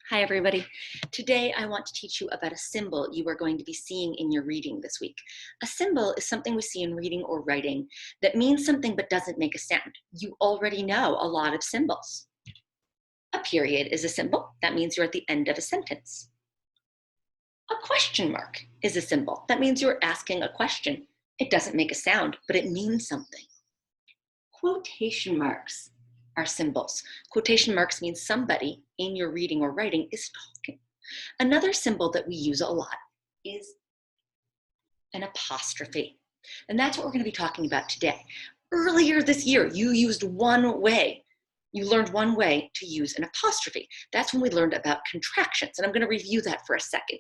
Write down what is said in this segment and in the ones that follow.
Hi, everybody. Today, I want to teach you about a symbol you are going to be seeing in your reading this week. A symbol is something we see in reading or writing that means something but doesn't make a sound. You already know a lot of symbols. A period is a symbol. That means you're at the end of a sentence. A question mark is a symbol. That means you're asking a question. It doesn't make a sound, but it means something. Quotation marks are symbols. Quotation marks mean somebody in your reading or writing is talking. Another symbol that we use a lot is an apostrophe. And that's what we're going to be talking about today. Earlier this year, you learned one way to use an apostrophe. That's when we learned about contractions. And I'm going to review that for a second.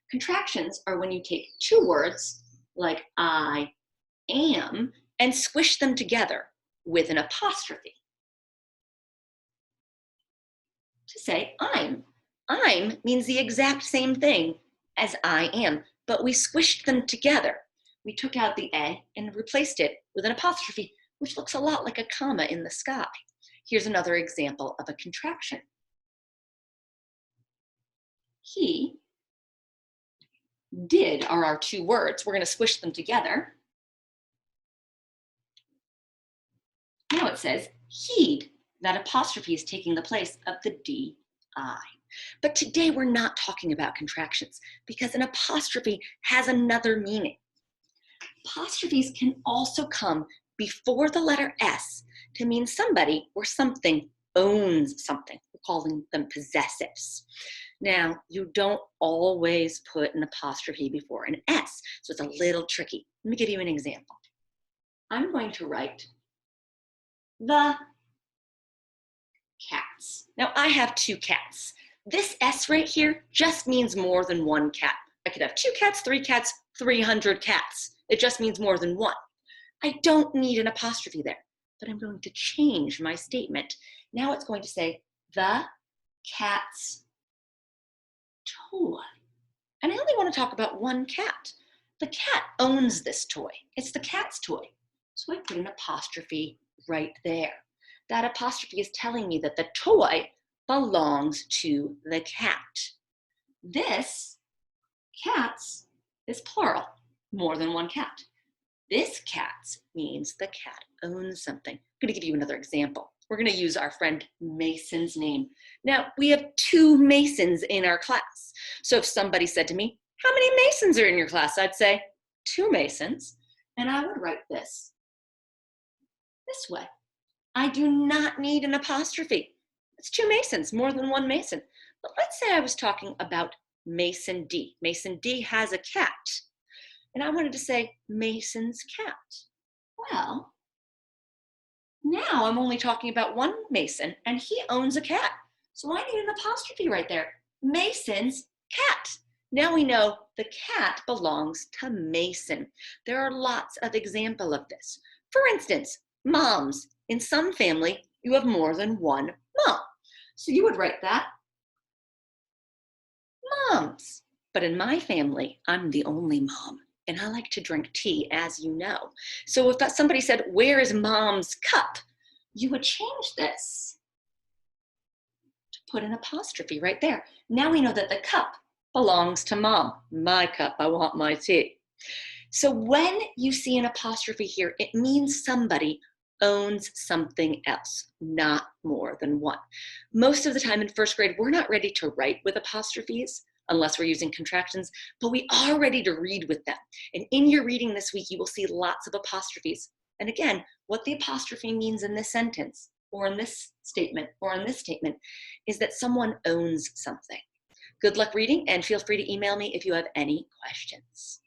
Contractions are when you take two words like I am and squish them together with an apostrophe to say I'm. I'm means the exact same thing as I am, but we squished them together. We took out the A and replaced it with an apostrophe, which looks a lot like a comma in the sky. Here's another example of a contraction. He did are our two words. We're going to squish them together. Now it says he'd. That apostrophe is taking the place of the D-I. But today we're not talking about contractions because an apostrophe has another meaning. Apostrophes can also come before the letter S to mean somebody or something owns something. We're calling them possessives. Now, you don't always put an apostrophe before an S, so it's a little tricky. Let me give you an example. I'm going to write the cats. Now, I have two cats. This S right here just means more than one cat. I could have 2 cats, 3 cats, 300 cats. It just means more than one. I don't need an apostrophe there, but I'm going to change my statement. Now it's going to say the cat's toy. And I only want to talk about one cat. The cat owns this toy. It's the cat's toy. So I put an apostrophe right there. That apostrophe is telling me that the toy belongs to the cat. This cats is plural, more than one cat. This cats means the cat owns something. I'm going to give you another example. We're going to use our friend Mason's name. Now, we have 2 Masons in our class. So if somebody said to me, how many Masons are in your class? I'd say 2 Masons, and I would write this way. I do not need an apostrophe. It's 2 Masons, more than one Mason. But let's say I was talking about Mason D. Mason D has a cat. And I wanted to say Mason's cat. Well, now I'm only talking about one Mason and he owns a cat. So I need an apostrophe right there. Mason's cat. Now we know the cat belongs to Mason. There are lots of examples of this. For instance, moms. In some family, you have more than one mom. So you would write that, moms. But in my family, I'm the only mom, and I like to drink tea, as you know. So if somebody said, where is mom's cup? You would change this to put an apostrophe right there. Now we know that the cup belongs to mom. My cup, I want my tea. So when you see an apostrophe here, it means somebody owns something else, not more than one. Most of the time in first grade, we're not ready to write with apostrophes unless we're using contractions, but we are ready to read with them. And in your reading this week, you will see lots of apostrophes. And again, what the apostrophe means in this sentence, or in this statement, or in this statement, is that someone owns something. Good luck reading, and feel free to email me if you have any questions.